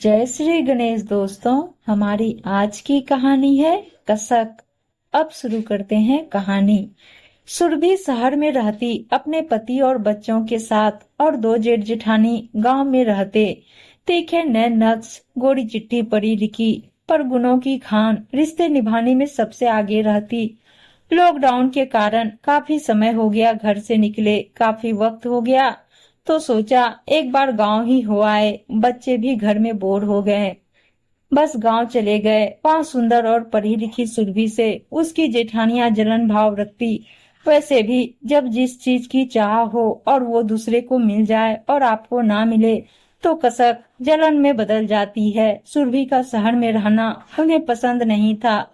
जय श्री गणेश दोस्तों। हमारी आज की कहानी है कसक। अब शुरू करते हैं कहानी। सुरभि शहर में रहती अपने पति और बच्चों के साथ और दो जेठ जेठानी गांव में रहते। तीखे नैन नक्श, गोरी चिट्ठी पढ़ी लिखी, पर गुणों की खान, रिश्ते निभाने में सबसे आगे रहती। लॉकडाउन के कारण काफी समय हो गया घर से निकले, काफी वक्त हो गया, तो सोचा एक बार गांव ही हो आए। बच्चे भी घर में बोर हो गए, बस गांव चले गए। वहाँ सुंदर और पढ़ी लिखी सुरभि से उसकी जेठानियां जलन भाव रखती। वैसे भी जब जिस चीज की चाह हो और वो दूसरे को मिल जाए और आपको ना मिले तो कसक जलन में बदल जाती है। सुरभि का शहर में रहना उन्हें पसंद नहीं था।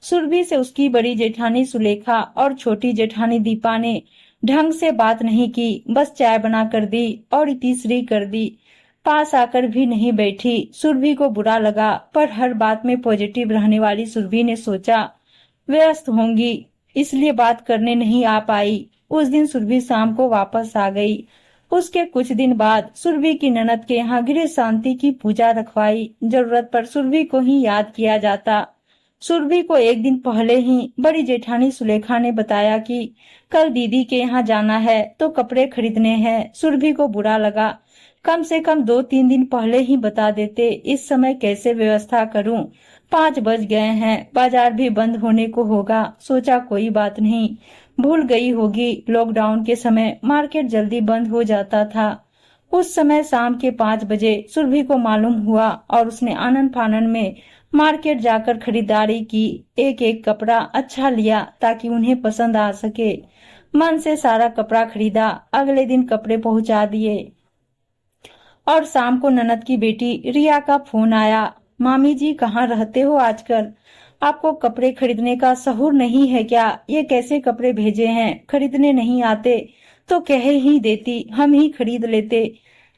सुरभि से उसकी बड़ी जेठानी सुलेखा और छोटी जेठानी दीपा ने ढंग से बात नहीं की, बस चाय बना कर दी और तीसरी कर दी। पास आकर भी नहीं बैठी। सुरभि को बुरा लगा, पर हर बात में पॉजिटिव रहने वाली सुरभि ने सोचा व्यस्त होंगी, इसलिए बात करने नहीं आ पाई। उस दिन सुरभि शाम को वापस आ गई। उसके कुछ दिन बाद सुरभि की ननद के यहाँ गृह शांति की पूजा रखवाई। जरूरत पर सुरभि को ही याद किया जाता। सुरभि को एक दिन पहले ही बड़ी जेठानी सुलेखा ने बताया कि कल दीदी के यहाँ जाना है तो कपड़े खरीदने हैं। सुरभि को बुरा लगा, कम से कम 2-3 दिन पहले ही बता देते। इस समय कैसे व्यवस्था करूं? 5 बज गए हैं, बाजार भी बंद होने को होगा। सोचा कोई बात नहीं, भूल गई होगी। लॉकडाउन के समय मार्केट जल्दी बंद हो जाता था। उस समय शाम के 5 बजे सुरभि को मालूम हुआ और उसने आनन फानन में मार्केट जाकर खरीदारी की। एक एक कपड़ा अच्छा लिया ताकि उन्हें पसंद आ सके। मन से सारा कपड़ा खरीदा। अगले दिन कपड़े पहुंचा दिए और शाम को ननद की बेटी रिया का फोन आया। मामी जी कहाँ रहते हो आजकल? आपको कपड़े खरीदने का सहूर नहीं है क्या? ये कैसे कपड़े भेजे हैं? खरीदने नहीं आते तो कह ही देती, हम ही खरीद लेते।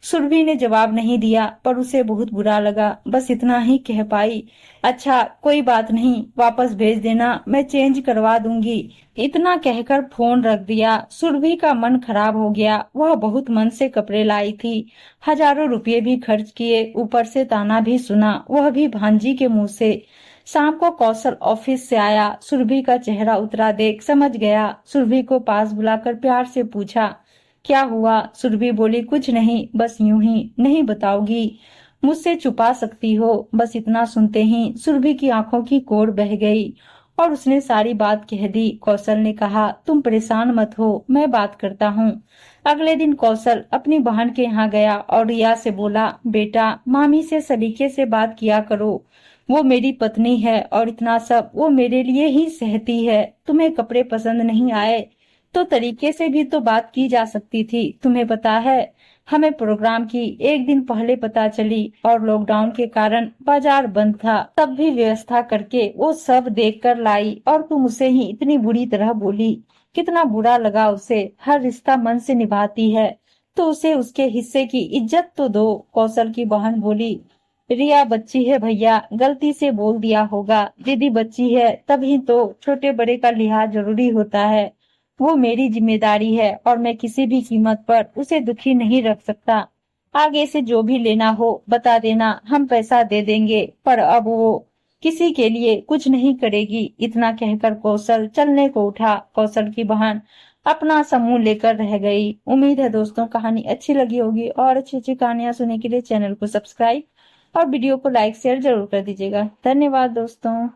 सुरभि ने जवाब नहीं दिया, पर उसे बहुत बुरा लगा। बस इतना ही कह पाई, अच्छा कोई बात नहीं, वापस भेज देना, मैं चेंज करवा दूंगी। इतना कहकर फोन रख दिया। सुरभि का मन खराब हो गया। वह बहुत मन से कपड़े लाई थी, हजारों रुपये भी खर्च किए, ऊपर से ताना भी सुना, वह भी भांजी के मुंह से। शाम को कौशल ऑफिस से आया। सुरभि का चेहरा उतरा देख समझ गया। सुरभि को पास बुलाकर प्यार से पूछा, क्या हुआ? सुरभि बोली, कुछ नहीं, बस यूं ही। नहीं बताओगी? मुझसे छुपा सकती हो? बस इतना सुनते ही सुरभि की आंखों की कोर बह गई और उसने सारी बात कह दी। कौशल ने कहा, तुम परेशान मत हो, मैं बात करता हूँ। अगले दिन कौशल अपनी बहन के यहाँ गया और रिया से बोला, बेटा मामी से सलीके से बात किया करो, वो मेरी पत्नी है और इतना सब वो मेरे लिए ही सहती है। तुम्हें कपड़े पसंद नहीं आए तो तरीके से भी तो बात की जा सकती थी। तुम्हें पता है, हमें प्रोग्राम की एक दिन पहले पता चली और लॉकडाउन के कारण बाजार बंद था, तब भी व्यवस्था करके वो सब देखकर लाई और तुम उसे ही इतनी बुरी तरह बोली। कितना बुरा लगा उसे। हर रिश्ता मन से निभाती है तो उसे उसके हिस्से की इज्जत तो दो। कौशल की बहन बोली, रिया बच्ची है भैया, गलती से बोल दिया होगा। दीदी बच्ची है तभी तो छोटे बड़े का लिहाज जरूरी होता है। वो मेरी जिम्मेदारी है और मैं किसी भी कीमत पर उसे दुखी नहीं रख सकता। आगे से जो भी लेना हो बता देना, हम पैसा दे देंगे, पर अब वो किसी के लिए कुछ नहीं करेगी। इतना कहकर कौशल चलने को उठा। कौशल की बहन अपना समूह लेकर रह गई। उम्मीद है दोस्तों कहानी अच्छी लगी होगी और अच्छी अच्छी कहानियां सुनने के लिए चैनल को सब्सक्राइब और वीडियो को लाइक शेयर जरूर कर दीजिएगा। धन्यवाद दोस्तों।